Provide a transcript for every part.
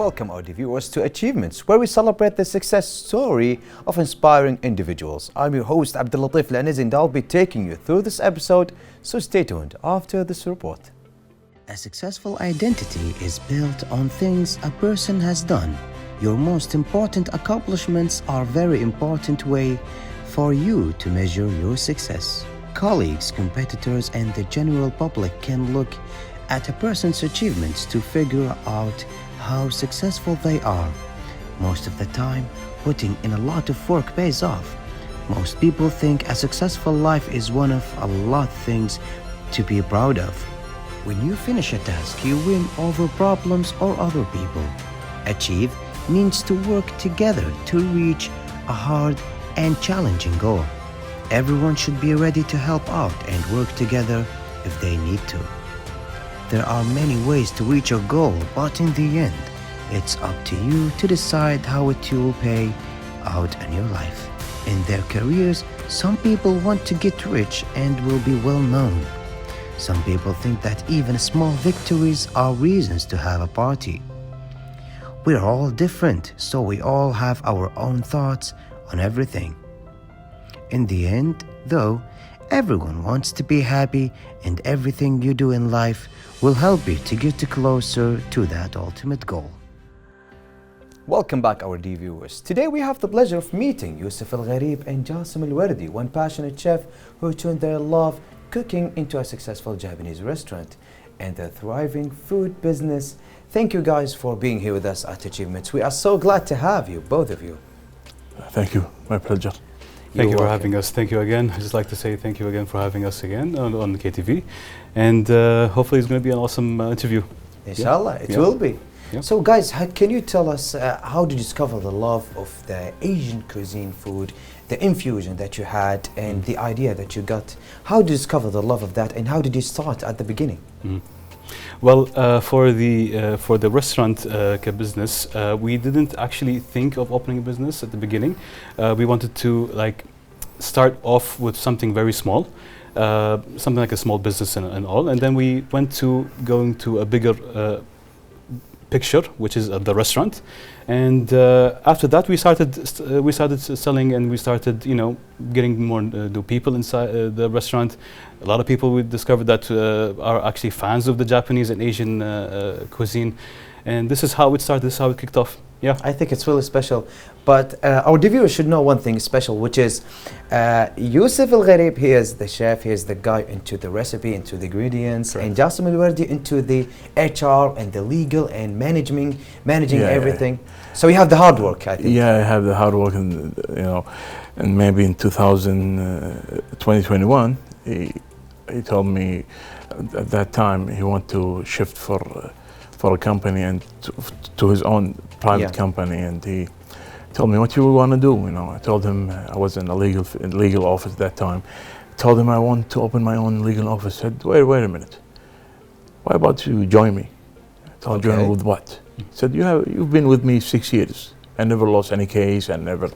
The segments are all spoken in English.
Welcome our viewers to Achievements, where we celebrate the success story of inspiring individuals. I'm your host Abdul Latif Laniz, and I'll be taking you through this episode, so stay tuned after this report. A successful identity is built on things a person has done. Your most important accomplishments are a very important way for you to measure your success. Colleagues, competitors, and the general public can look at a person's achievements to figure out how successful they are. Most of the time, putting in a lot of work pays off. Most people think a successful life is one of a lot of things to be proud of. When you finish a task, you win over problems or other people. Achieve means to work together to reach a hard and challenging goal. Everyone should be ready to help out and work together if they need to. There are many ways to reach your goal, but in the end, it's up to you to decide how it will pay out in your life. In their careers, some people want to get rich and will be well known. Some people think that even small victories are reasons to have a party. We're all different, so we all have our own thoughts on everything. In the end, though, everyone wants to be happy, and everything you do in life will help you to get closer to that ultimate goal. Welcome back our dear viewers. Today we have the pleasure of meeting Yusuf Al-Gharib and Jassim Al-Wardi, one passionate chef who turned their love cooking into a successful Japanese restaurant and a thriving food business. Thank you guys for being here with us at Achievements. We are so glad to have you, both of you. Thank you, my pleasure. Thank you for having us. Thank you again. I'd just like to say thank you again for having us again on KTV. And hopefully it's going to be an awesome interview. Inshallah, it will be. Yeah. So guys, can you tell us how did you discover the love of the Asian cuisine food, the infusion that you had and the idea that you got? How did you discover the love of that and how did you start at the beginning? Well, for the restaurant business, we didn't actually think of opening a business at the beginning. We wanted to start off with something very small, something like a small business and all, and then we went to going to a bigger picture, which is the restaurant, and after that we started selling, and we started getting more new people inside the restaurant. A lot of people we discovered that are actually fans of the Japanese and Asian cuisine, and this is how it started. This is how it kicked off. Yeah, I think it's really special. But our viewers should know one thing special, which is Yusuf Al-Gharib, he is the chef, he is the guy into the recipe, into the ingredients, and Jassim Al-Wardi into the HR and the legal and managing everything. So you have the hard work, I think. Yeah, I have the hard work, and and maybe in 2021, he told me at that time he wanted to shift for a company and to his own private company, and he told me, what you want to do? I told him I was in a legal office at that time. Told him I want to open my own legal office. Said, wait a minute. Why about you join me? I told him, join with what? He said, you've been with me 6 years. I never lost any case. I never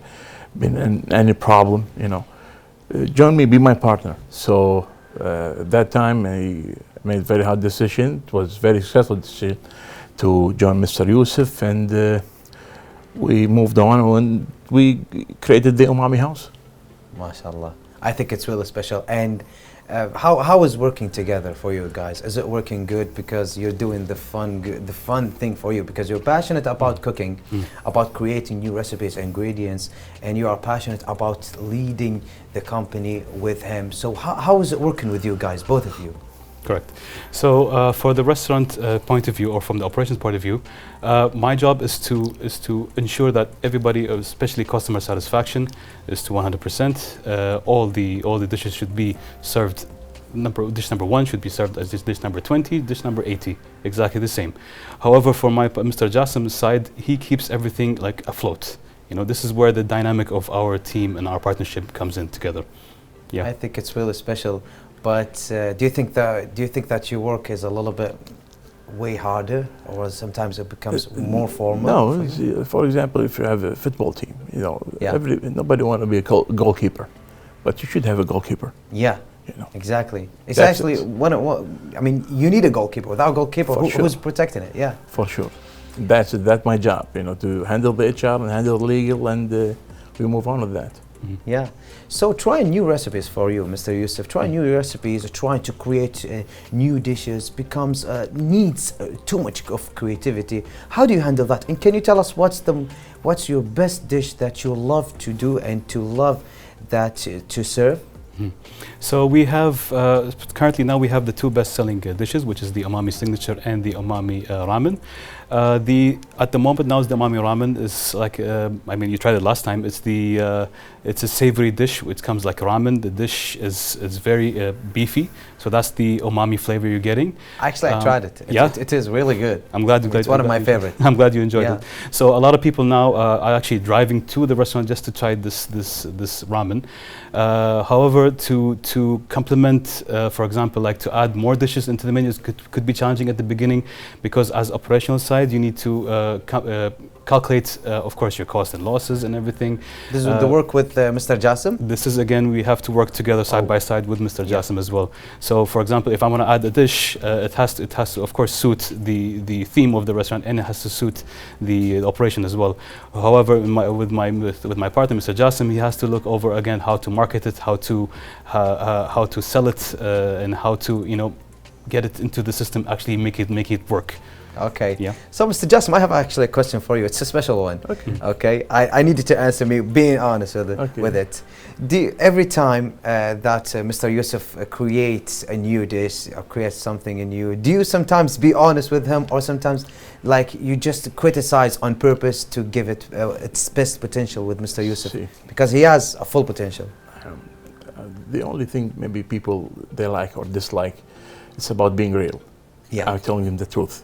been in any problem. Join me, be my partner. So at that time, I made a very hard decision. It was a very successful decision to join Mr. Yusuf, and we moved on and we created the Umami House. MashaAllah. I think it's really special. And how is working together for you guys? Is it working good because you're doing the fun thing for you, because you're passionate about cooking, about creating new recipes, ingredients, and you are passionate about leading the company with him. So how is it working with you guys, both of you? Correct. So for the restaurant point of view, or from the operations point of view, my job is to ensure that everybody, especially customer satisfaction, is to 100%. All the dishes should be served. Dish number 1 should be served as dish number 20, dish number 80, exactly the same. However, for Mr. Jassim's side, he keeps everything afloat. This is where the dynamic of our team and our partnership comes in together. Yeah, I think it's really special. But do you think that your work is a little bit way harder, or sometimes it becomes more formal? No, for example, if you have a football team, nobody wants to be a goalkeeper, but you should have a goalkeeper. Yeah, exactly. It's actually you need a goalkeeper. Without a goalkeeper, who's protecting it? Yeah, for sure. That's my job, to handle the HR and handle the legal, and we move on with that. Yeah. So trying new recipes for you, Mr. Yusuf. Trying new recipes, trying to create new dishes becomes needs too much of creativity. How do you handle that? And can you tell us what's your best dish that you love to do and to love that to serve? So we have currently now we have the two best-selling dishes, which is the umami signature and the umami ramen. At the moment now, the umami ramen is like I mean, you tried it last time. It's a savory dish. It comes like ramen. The dish is very beefy, so that's the umami flavor you're getting. Actually, I tried it. It is really good. I'm glad you. It's one of my favorite. I'm glad you enjoyed it. So a lot of people now are actually driving to the restaurant just to try this ramen. However, to complement, for example, like to add more dishes into the menus could be challenging at the beginning, because as operational side, you need to calculate, of course, your costs and losses and everything. This is the work with Mr. Jassim? This is, again, we have to work together side by side with Mr. Jassim as well. So, for example, if I want to add a dish, it has to, of course, suit the theme of the restaurant, and it has to suit the operation as well. However, with my partner, Mr. Jassim, he has to look over again how to market it, how to sell it, and how to get it into the system, actually make it work. Okay. Yeah. So, Mr. Jassim, I have actually a question for you. It's a special one. Okay. Okay. I need you to answer me, being honest with it. Every time that Mr. Yusuf creates a new dish or creates something new, do you sometimes be honest with him, or sometimes like you just criticize on purpose to give it its best potential with Mr. Yusuf? Because he has a full potential. The only thing maybe people they like or dislike, it's about being real. Yeah. I'm telling them the truth,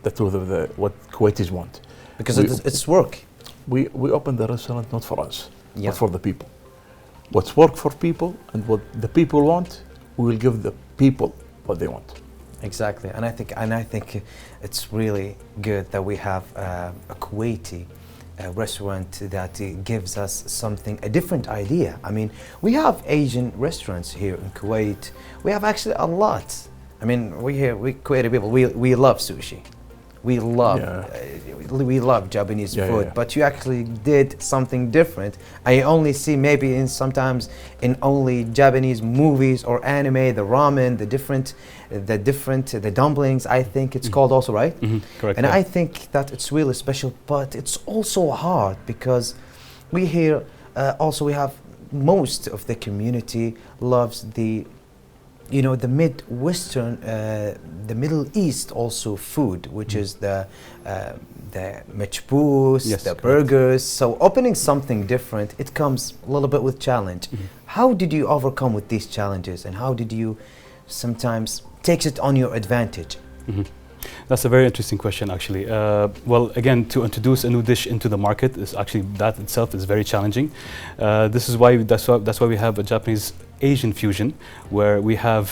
the truth of what Kuwaitis want. Because it's work. We open the restaurant not for us, but for the people. What's work for people and what the people want, we will give the people what they want. Exactly, and I think it's really good that we have a Kuwaiti restaurant that gives us a different idea. I mean, we have Asian restaurants here in Kuwait. We have actually a lot. I mean, we Kuwaiti people, we love sushi. We love Japanese food, but you actually did something different. I only see maybe sometimes in only Japanese movies or anime, the ramen, the dumplings, I think it's called also, right? Correct. And I think that it's really special, but it's also hard because we here also we have most of the community loves the Midwestern, the Middle East also food, which is the mechbous, the burgers. So opening something different, it comes a little bit with challenge. How did you overcome with these challenges, and how did you sometimes take it on your advantage? That's a very interesting question, actually. Well, again, to introduce a new dish into the market is actually, that itself is very challenging. That's why we have a Japanese Asian fusion, where we have,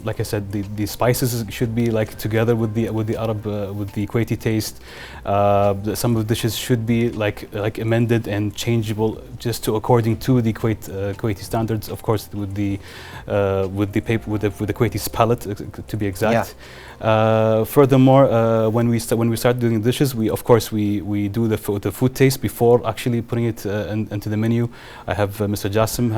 like I said, the spices should be like together with the Arab, with the Kuwaiti taste. Some of the dishes should be like amended and changeable just to according to the Kuwaiti standards. Of course, with the Kuwaiti's palate, to be exact. Furthermore, when we start doing dishes, we do the food taste before actually putting it into the menu. I have Mr. Jassim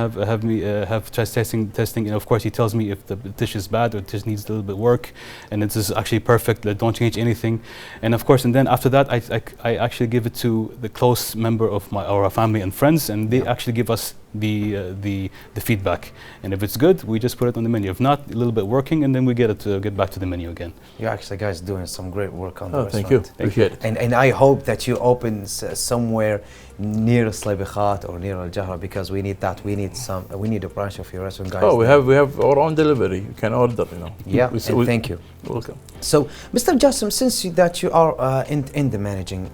have testing, and of course he tells me if the dish is bad or it just needs a little bit work, and it is actually perfect. Don't change anything. And of course, and then after that, I actually give it to the close member of our family and friends, and they actually give us the feedback. And if it's good, we just put it on the menu. If not, a little bit working, and then we get back to the menu again. You're actually guys doing some great work on the restaurant. Thank you. Appreciate it. And I hope that you open somewhere near Slabikhat or near Al Jahra, because we need that. We need a branch of your restaurant, guys. Oh, we have our own delivery. You can order, Yeah, and thank you. Welcome. So, Mr. Jassim, since that you are in the managing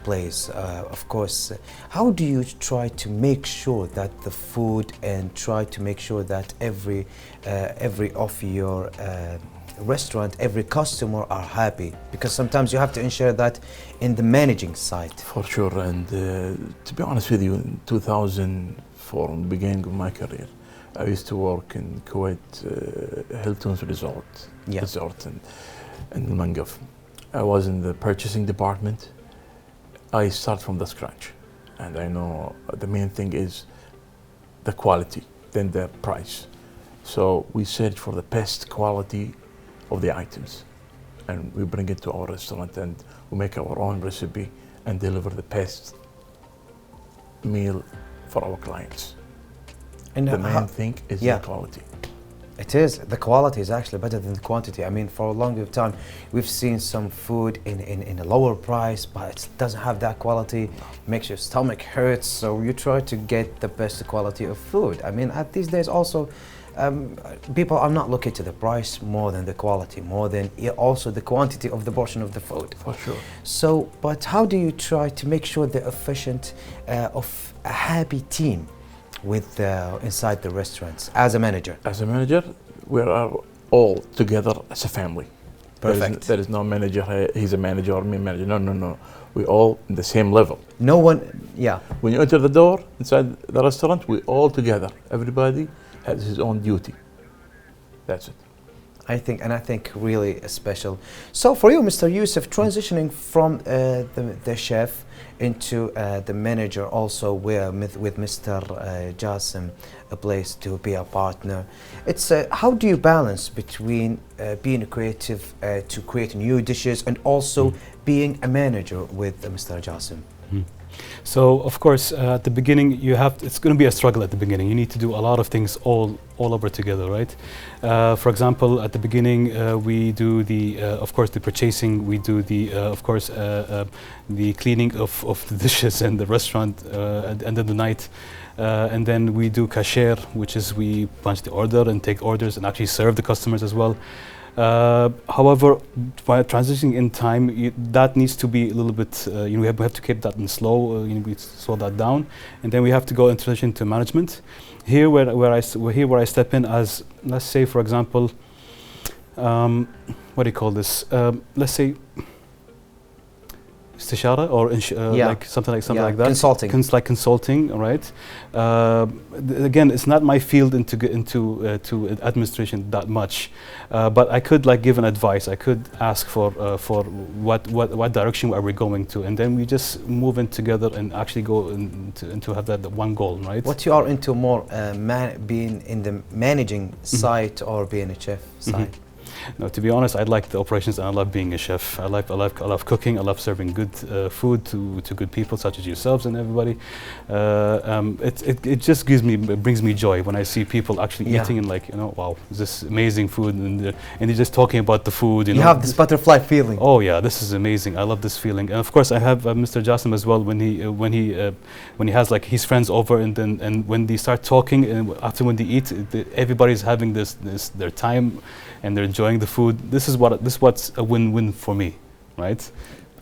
place, of course, how do you try to make sure that the food, and try to make sure that every of your restaurant, every customer are happy? Because sometimes you have to ensure that in the managing side. For sure, and to be honest with you, in 2004, in the beginning of my career, I used to work in Kuwait, Hilton's resort in Mangaf. I was in the purchasing department. I start from the scratch, and I know the main thing is the quality, then the price. So we search for the best quality of the items, and we bring it to our restaurant, and we make our own recipe and deliver the best meal for our clients. And The main thing is yeah. the quality. It is. The quality is actually better than the quantity. I mean, for a long time, we've seen some food in a lower price, but it doesn't have that quality. Makes your stomach hurt, so you try to get the best quality of food. I mean, at these days also, people are not looking to the price more than the quality, more than also the quantity of the portion of the food. For sure. So, but how do you try to make sure the efficient of a happy team with inside the restaurants as a manager? As a manager, we are all together as a family. Perfect. There is no manager, hey, he's a manager or me manager. No, no, no. We all in the same level. No one, yeah. When you enter the door inside the restaurant, we all together. Everybody has his own duty. That's it. I think really special. So for you, Mr. Yusuf, transitioning from the chef into the manager, also with Mr. Jassim, a place to be a partner. It's how do you balance between being a creative to create new dishes and also being a manager with Mr. Jassim? So of course, at the beginning, it's going to be a struggle at the beginning. You need to do a lot of things all over together, right? For example, at the beginning, we do of course, the purchasing. We do of course, the cleaning of the dishes in the restaurant at the end of the night. And then we do cashier, which is we punch the order and take orders and actually serve the customers as well. However, by transitioning in time, that needs to be a little bit, we have to keep that in slow, we slow that down, and then we have to go and transition to management. Here, where I step in as, let's say, for example, what do you call this? Let's say istishara or like something like that. Consulting. Like consulting, all right. Again, it's not my field into administration that much, but I could like give an advice. I could ask for what direction are we going to, and then we just move in together and actually go into have that one goal, right? What you are into more, being in the managing side or being a chef side? No, to be honest, I like the operations and I love being a chef. I love cooking. I love serving good food to good people such as yourselves and everybody. It just brings me joy when I see people actually eating and like, wow, this amazing food, and they're just talking about the food. You know, have this butterfly feeling. Oh yeah, this is amazing. I love this feeling. And of course, I have Mr. Jassim as well. When he has like his friends over, and when they start talking, and after when they eat, everybody's having their time, and they're enjoying the food. This is what's a win-win for me, right?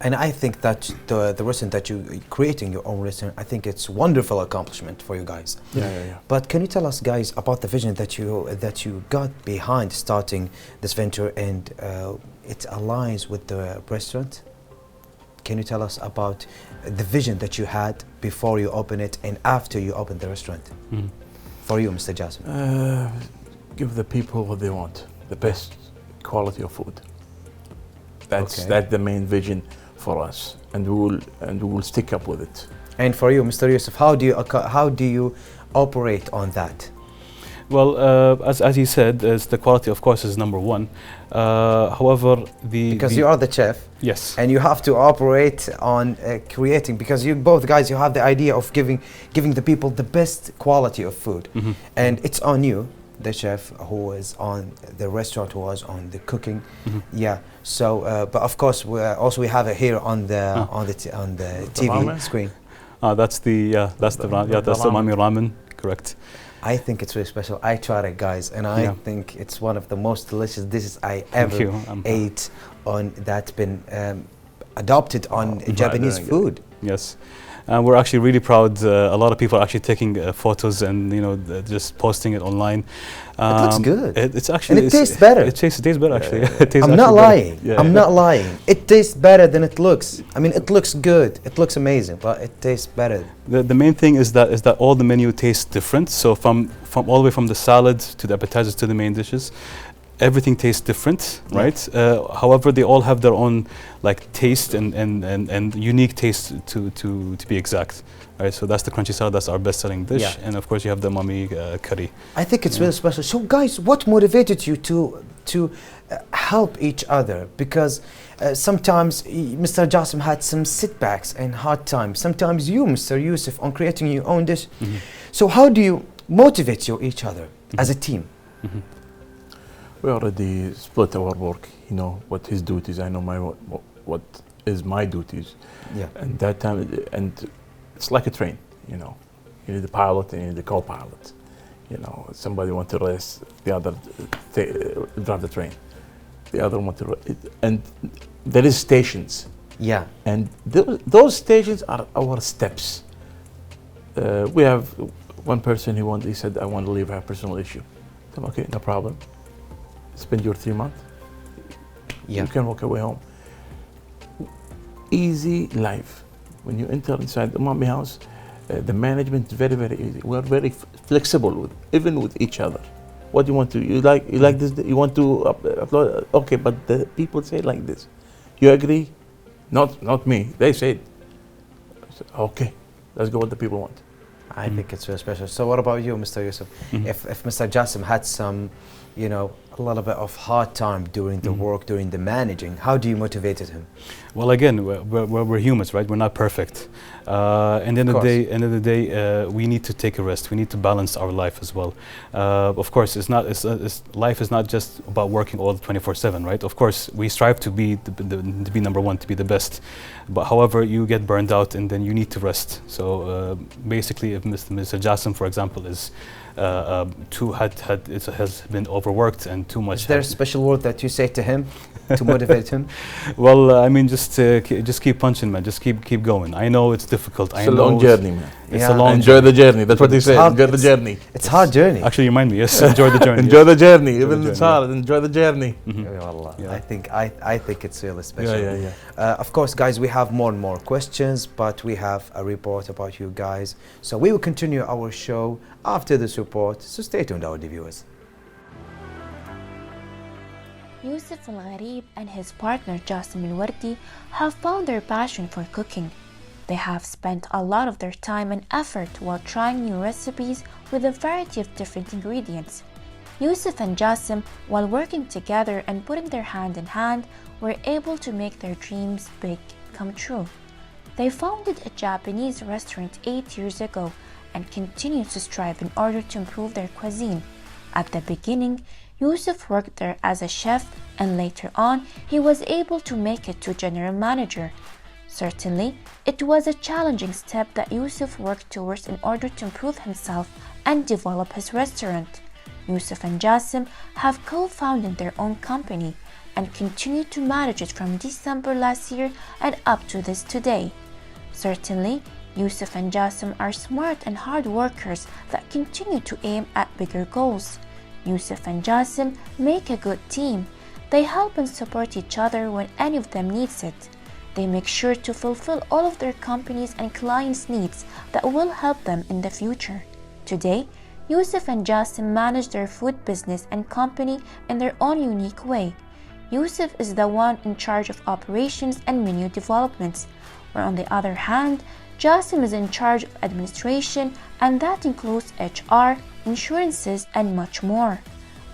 And I think that the restaurant that you're creating your own restaurant, I think it's a wonderful accomplishment for you guys. Yeah. But can you tell us, guys, about the vision that you got behind starting this venture, and it aligns with the restaurant? Can you tell us about the vision that you had before you open it and after you open the restaurant? For you, Mr. Jassim. Give the people what they want. The best quality of food. That's the main vision for us, and we will stick up with it. And for you, Mr. Yusuf, how do you operate on that? Well, as he said, the quality, of course, is number one. However, because you are the chef, yes, and you have to operate on creating. Because you both guys, you have the idea of giving the people the best quality of food, and it's on you, the chef who is on the restaurant, who was on the cooking. Yeah. So, but of course, we have it here on the TV screen. That's the umami ramen. Correct. I think it's really special. I tried it, guys, and I think it's one of the most delicious dishes I ever ate on that's been adopted on Japanese food. Yes. We're actually really proud. A lot of people are actually taking photos and just posting it online. It looks good. It's actually and it tastes better. It tastes better actually. I'm not lying. I'm not lying. It tastes better than it looks. I mean, it looks good. It looks amazing, but it tastes better. The main thing is that all the menu tastes different. So from all the way from the salad to the appetizers to the main dishes, everything tastes different, right? However, they all have their own like taste and unique taste to be exact. Right, so that's the crunchy salad. That's our best-selling dish, and of course you have the mummy curry. I think it's really special. So, guys, what motivated you to help each other? Because sometimes Mr. Jassim had some setbacks and hard times. Sometimes you, Mr. Yusuf, on creating your own dish. So, how do you motivate each other as a team? We already split our work. You know what his duties. I know what is my duties. Yeah. And that time, and it's like a train. You know, you need the pilot and you need the co-pilot. You know, somebody want to race, the other drive the train. The other want to, and there is stations. Yeah. And those stations are our steps. We have one person he said, I want to leave, I have a personal issue. I'm okay, no problem. Spend your 3 months. Yeah. You can walk away home. Easy life. When you enter inside the mommy house, the management is very, very easy. We're very flexible even with each other. What do you want to, you like this, you want to upload, okay, but the people say like this. You agree? Not me, they say it. Okay, let's go what the people want. I think it's very special. So what about you, Mr. Yusuf? If Mr. Jassim had some, you know, a little bit of hard time during the work, during the managing, how do you motivated him? Well, again, we're humans, right? We're not perfect. And end of the day, we need to take a rest. We need to balance our life as well. Of course, life is not just about working all 24/7, right? Of course, we strive to be number one, to be the best. But however, you get burned out, and then you need to rest. So basically, if Mr. Jassim, for example, is has been overworked and too much. Is there a special word that you say to him to motivate him? Well, I mean, just keep punching, man. Just keep going. I know it's difficult. It's a long journey, man. It's a long Enjoy the journey. That's what he said. Enjoy the journey. It's hard journey. Actually, you remind me. Yes, enjoy the journey. Enjoy the journey. Even it's hard. Enjoy the journey. I think it's really special. Yeah. Of course, guys, we have more and more questions, but we have a report about you guys. So we will continue our show after this report. So stay tuned, our viewers. Yusuf Al-Gharib and his partner Jassim Al-Wardi have found their passion for cooking. They have spent a lot of their time and effort while trying new recipes with a variety of different ingredients. Yusuf and Jassim, while working together and putting their hand in hand, were able to make their dreams big come true. They founded a Japanese restaurant 8 years ago and continue to strive in order to improve their cuisine. At the beginning, Yusuf worked there as a chef, and later on, he was able to make it to general manager. Certainly, it was a challenging step that Yusuf worked towards in order to improve himself and develop his restaurant. Yusuf and Jassim have co-founded their own company and continue to manage it from December last year and up to this today. Certainly, Yusuf and Jassim are smart and hard workers that continue to aim at bigger goals. Yusuf and Jassim make a good team. They help and support each other when any of them needs it. They make sure to fulfill all of their companies' and clients' needs that will help them in the future. Today, Yusuf and Jassim manage their food business and company in their own unique way. Yusuf is the one in charge of operations and menu developments, where on the other hand, Jassim is in charge of administration, and that includes HR, insurances, and much more.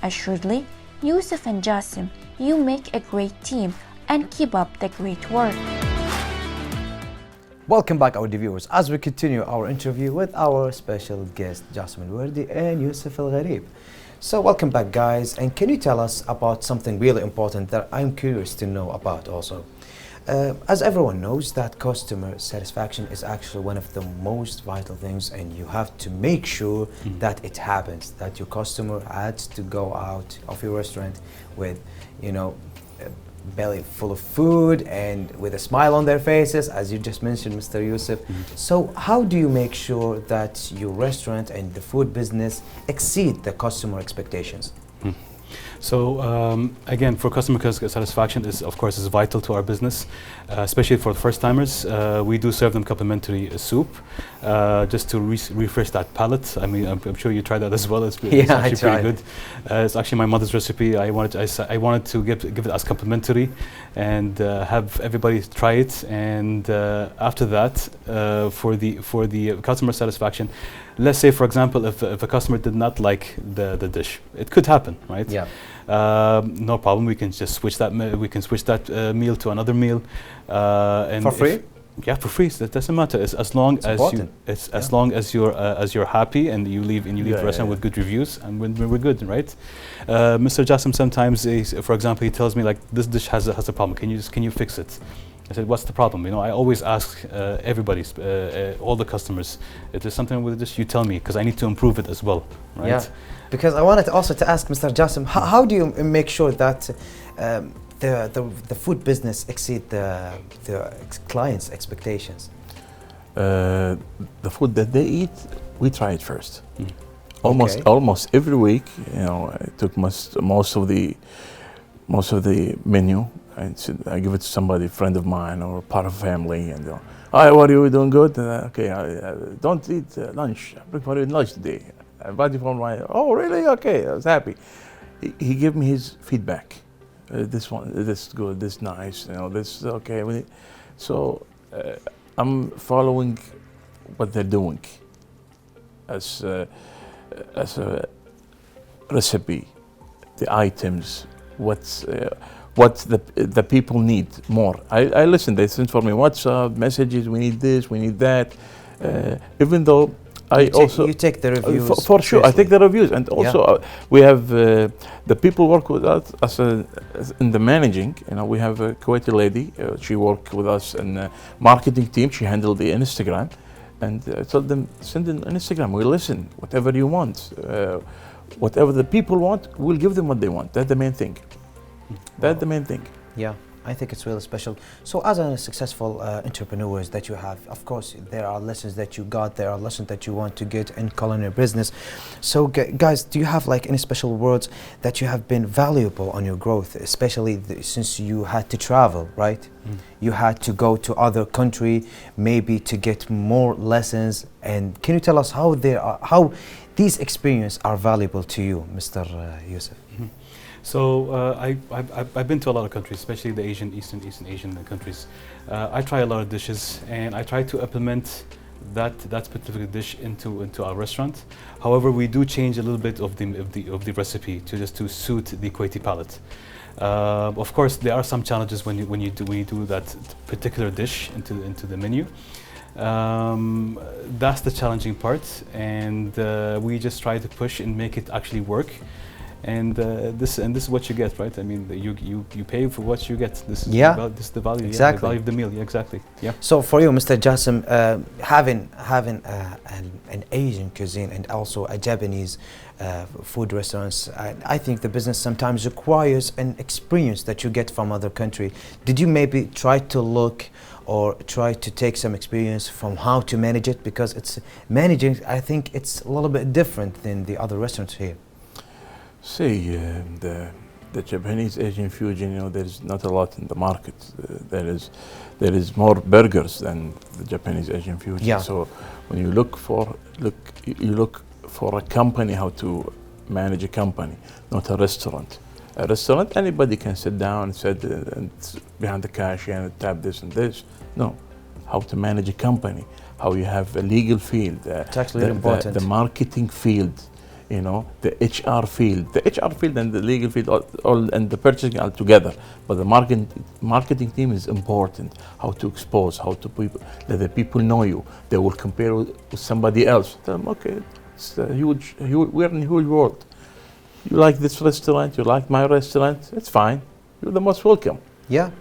Assuredly, Yusuf and Jassim, you make a great team and keep up the great work. Welcome back, our viewers, as we continue our interview with our special guest, Jassim Al-Wardi and Yusuf Al-Gharib. So welcome back, guys, and can you tell us about something really important that I'm curious to know about also? As everyone knows, that customer satisfaction is actually one of the most vital things, and you have to make sure that it happens, that your customer has to go out of your restaurant with, you know, a belly full of food and with a smile on their faces, as you just mentioned, Mr. Yusuf. So how do you make sure that your restaurant and the food business exceed the customer expectations? So again, for customer satisfaction is of course is vital to our business, especially for first timers. We do serve them complimentary soup, just to refresh that palate. I mean, I'm sure you tried that as well. It's Yeah, actually pretty good. It's actually my mother's recipe. I wanted to give it as complimentary, and have everybody try it. And after that, for the customer satisfaction, let's say, for example, if a customer did not like the dish, it could happen, right? Yeah. No problem. We can just switch that. We can switch that meal to another meal. And For free? Yeah, for free. So that doesn't matter. It's as long as important. as long as you're happy and you leave the restaurant with good reviews, and we're good, right? Mr. Jassim sometimes, for example, he tells me like, this dish has a problem. Can you fix it? I said, what's the problem? You know, I always ask everybody, all the customers, if there's something with this, you tell me, because I need to improve it as well, right? Yeah, because I wanted also to ask Mr. Jassim, how do you make sure that the food business exceed the clients' expectations? The food that they eat, we try it first. Mm. Almost every week, you know, I took most of the menu. I give it to somebody, a friend of mine or part of family, and hi, what are you doing good? Okay, don't eat lunch. I'm looking for lunch today. I bought you from my. Oh, really? Okay, I was happy. He gave me his feedback. This one, this is good, this nice. You know, this is okay. So I'm following what they're doing as a recipe, the items, what the people need more. I listen. They send for me WhatsApp messages. We need this. We need that. Even though you take the reviews for sure. I take the reviews, and also we have the people work with us as in the managing. You know, we have a Kuwaiti lady. She worked with us in the marketing team. She handled the Instagram, and I told them, send in Instagram. We listen. Whatever you want, whatever the people want, we'll give them what they want. That's the main thing. That's the main thing. Yeah, I think it's really special. So as a successful entrepreneurs that you have, of course, there are lessons that you got, there are lessons that you want to get in culinary business. So guys, do you have like any special words that you have been valuable on your growth, especially since you had to travel, right? Mm. You had to go to other country, maybe to get more lessons. And can you tell us how these experiences are valuable to you, Mr. Youssef? Mm-hmm. So I've been to a lot of countries, especially the Eastern Asian countries. I try a lot of dishes, and I try to implement that specific dish into our restaurant. However, we do change a little bit of the recipe to suit the Kuwaiti palate. Of course, there are some challenges when you do that particular dish into the menu. That's the challenging part, and we just try to push and make it actually work. And this is what you get, right? I mean, you pay for what you get. This is the value. Exactly. Yeah, the value of the meal. Yeah, exactly. Yeah. So for you, Mr. Jassim, having an Asian cuisine and also a Japanese food restaurants, I think the business sometimes requires an experience that you get from other country. Did you maybe try to look or try to take some experience from how to manage it? Because it's managing, I think it's a little bit different than the other restaurants here. See, the Japanese Asian fusion, you know, there's not a lot in the market. There is more burgers than the Japanese Asian fusion. Yeah. So when you look for a company, how to manage a company, not a restaurant. A restaurant, anybody can sit down and sit and behind the cashier and tap this and this. No, how to manage a company, how you have a legal field, it's actually important. The marketing field. You know, the HR field and the legal field, all and the purchasing all together. But the marketing team is important. How to expose, how to let the people know you. They will compare with somebody else. Tell them, okay, it's a we're in a huge world. You like this restaurant? You like my restaurant? It's fine. You're the most welcome. Yeah,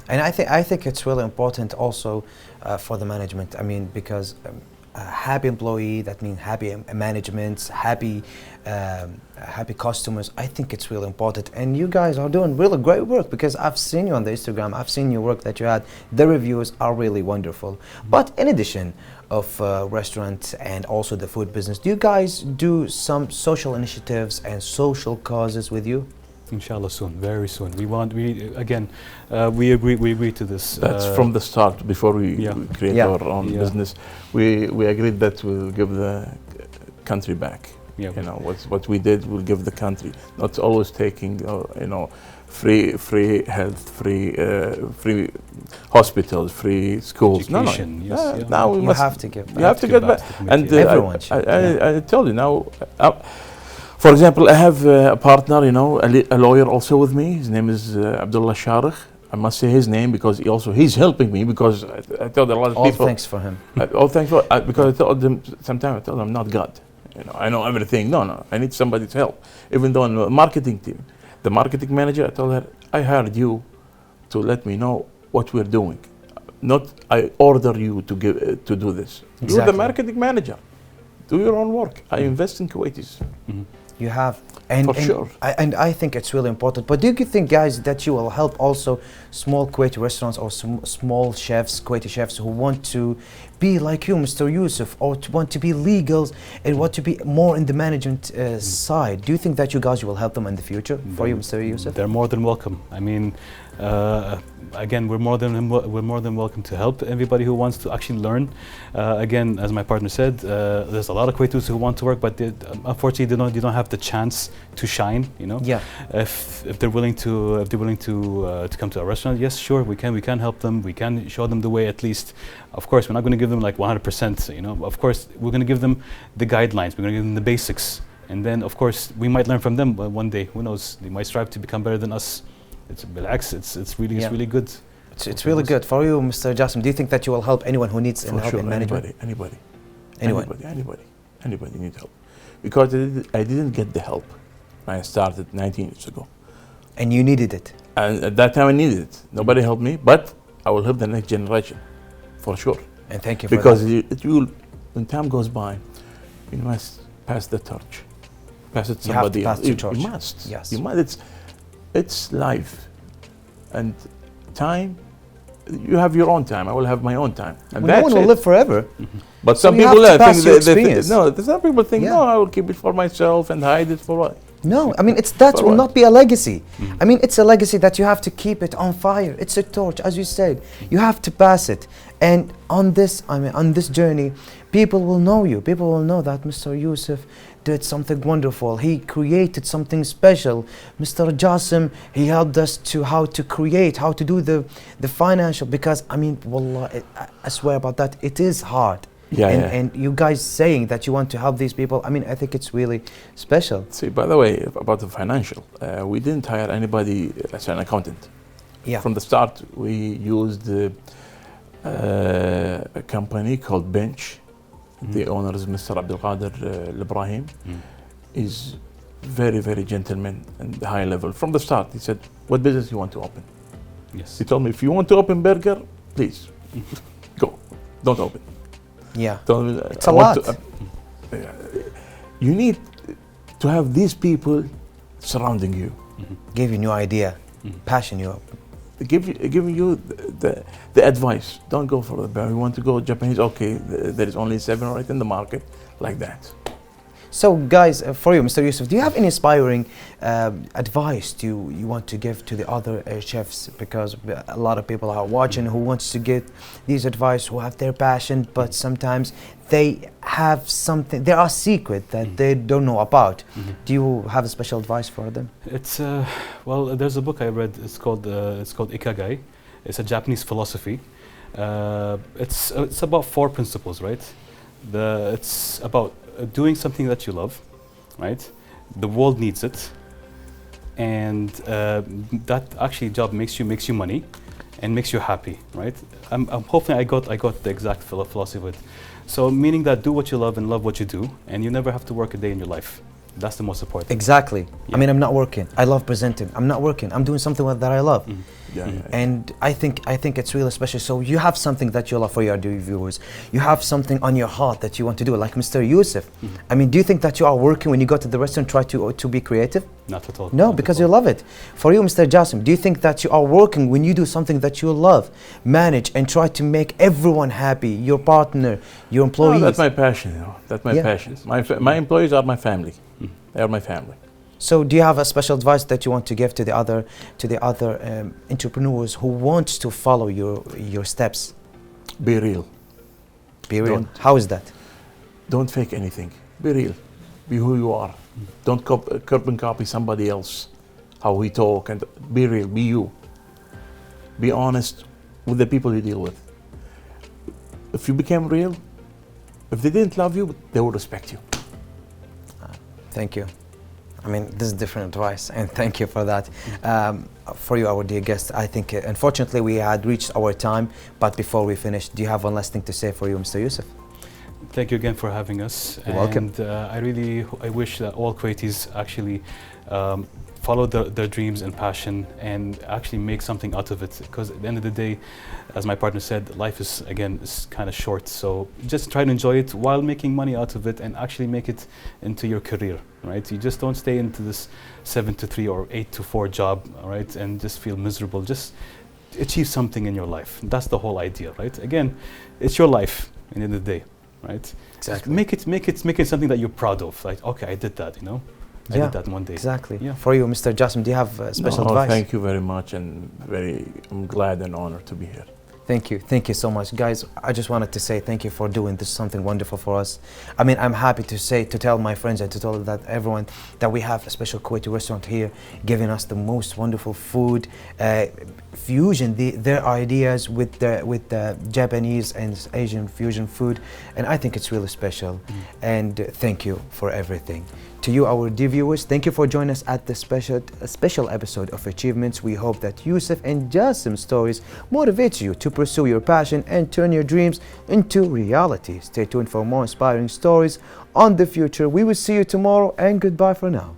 and I think it's really important also for the management. I mean, because. Happy employee, that means happy management, happy customers. I think it's really important, and you guys are doing really great work because I've seen you on the Instagram, I've seen your work that you had. The reviews are really wonderful. But in addition of restaurants and also the food business, do you guys do some social initiatives and social causes with you? Inshallah, soon, very soon. We agree to this. That's from the start. Before we Yeah. create Yeah. our own Yeah. business, we agreed that we'll give the country back. Yeah. You know what we did, we'll give the country. Not always taking, free health, free hospitals, free schools. Education, yes, yeah. Now we You must. have to give You back. have to get back. to the community. And Everyone should, I told you now. For example, I have a partner, a lawyer also with me. His name is Abdullah Sharikh. I must say his name because he's helping me because I told a lot of All people. thanks for him. All thanks for because I told them sometimes I told them I'm not God. I know everything. No, I need somebody's help. Even though in the marketing team, the marketing manager, I told her I hired you to let me know what we're doing. Not I order you to do this. You're Exactly. the marketing manager. Do your own work. I invest in Kuwaitis. You have, and For sure. I think it's really important. But do you think, guys, that you will help also small Kuwaiti restaurants or small chefs, Kuwaiti chefs who want to be like you, Mr. Yusuf, or want to be legals and want to be more in the management side? Do you think that you guys will help them in the future for you, Mr. Yusuf? They're more than welcome. I mean, again, we're more than welcome to help everybody who wants to actually learn. Again, as my partner said, there's a lot of Kuwaitis who want to work, but unfortunately, they don't have the chance to shine. Yeah. If they're willing to come to our restaurant, yes, sure, we can help them. We can show them the way at least. Of course, we're not going to give them like 100%. Of course, we're going to give them the guidelines. We're going to give them the basics, and then of course we might learn from them one day. Who knows? They might strive to become better than us. It's relax. It's really good. It's really good for you, Mr. Jassim. Do you think that you will help anyone who needs help in management? Anybody needs help, because I didn't get the help when I started 19 years ago, And you needed it. and at that time I needed it. Nobody helped me, but I will help the next generation, for sure. And thank you for Because that. it will, when time goes by, you must pass the torch, pass it to You have to somebody pass else. the torch. You must. Yes. You must. It's life, and time. You have your own time. I will have my own time, and Well, no one will live forever. But So some you people have to think pass your they experience. no. Some people think Yeah. no. I will keep it for myself and hide it for what? No, I mean that For will what? not be a legacy. I mean it's a legacy that you have to keep it on fire. It's a torch, as you said. You have to pass it. And on this journey, people will know you. People will know that Mr. Yusuf did something wonderful. He created something special. Mr. Jassim, he helped us to how to create, how to do the financial. Because I mean, wallah, I swear about that. It is hard. And you guys saying that you want to help these people, I mean, I think it's really special. See, by the way, about the financial, we didn't hire anybody as an accountant. Yeah. From the start, we used a company called Bench. The owner is Mr. Abdul Qadir Ibrahim. He's very, very gentleman and high level. From the start, he said, "What business you want to open?" Yes. He told me, "If you want to open burger, please go. Don't open." Yeah. It's a lot. You need to have these people surrounding you, Give you new idea, passion you up. giving you the advice. Don't go for the burger. You want to go Japanese? Okay, there is only 7 or 8 in the market, like that. So guys, for you, Mr. Yusuf, do you have any inspiring advice you want to give to the other chefs? Because a lot of people are watching who wants to get these advice, who have their passion, but sometimes they have something, there are secrets that they don't know about. Do you have a special advice for them? It's well, there's a book I read. It's called Ikigai. It's a Japanese philosophy. It's about 4 principles, right? It's about doing something that you love, right? The world needs it, and that actually job makes you money, and makes you happy, right? I'm hoping I got the exact philosophy of it. So meaning that do what you love and love what you do, and you never have to work a day in your life. That's the most important. Exactly. Yeah. I mean, I'm not working. I love presenting. I'm not working. I'm doing something that I love. Yeah. And I think it's really special. So you have something that you love for your viewers. You have something on your heart that you want to do, like Mr. Yusuf. I mean, do you think that you are working when you go to the restaurant, try to be creative? Not at all. No, Not because at you all. love it. For you, Mr. Jassim, do you think that you are working when you do something that you love, manage and try to make everyone happy, your partner, your employees? No, that's my passion. That's my Yeah. passion. My employees are my family. They are my family. So do you have a special advice that you want to give to the other entrepreneurs who want to follow your steps? Be real. Be real. Don't- How is that? Don't fake anything. Be real. Be who you are. Don't carbon copy somebody else, how he talk, and be real. Be you. Be honest with the people you deal with. If you became real, if they didn't love you, they will respect you. Thank you. I mean, this is different advice, and thank you for that. For you, our dear guest, I think, unfortunately, we had reached our time, but before we finish, do you have one last thing to say for you, Mr. Yusuf? Thank you again for having us. You're welcome. And I wish that all Kuwaitis actually follow their dreams and passion and actually make something out of it. Because at the end of the day, as my partner said, life is kind of short. So just try to enjoy it while making money out of it and actually make it into your career, right? You just don't stay into this 7 to 3 or 8 to 4 job, right? And just feel miserable. Just achieve something in your life. That's the whole idea, right? Again, it's your life at the end of the day. Right? Exactly. Make it something that you're proud of. Like, okay, I did that. I did that one day. Exactly. Yeah. For you, Mr. Jassim, do you have special advice? Thank you very much, and I'm glad and honored to be here. Thank you so much, guys. I just wanted to say thank you for doing this, something wonderful for us. I mean, I'm happy to tell my friends and to tell everyone that we have a special Kuwaiti restaurant here, giving us the most wonderful food, fusion their ideas with the Japanese and Asian fusion food, and I think it's really special. And thank you for everything. To you, our dear viewers, thank you for joining us at the special episode of Achievements. We hope that Yusuf and Jassim's stories motivate you to pursue your passion and turn your dreams into reality. Stay tuned for more inspiring stories on the future. We will see you tomorrow, and goodbye for now.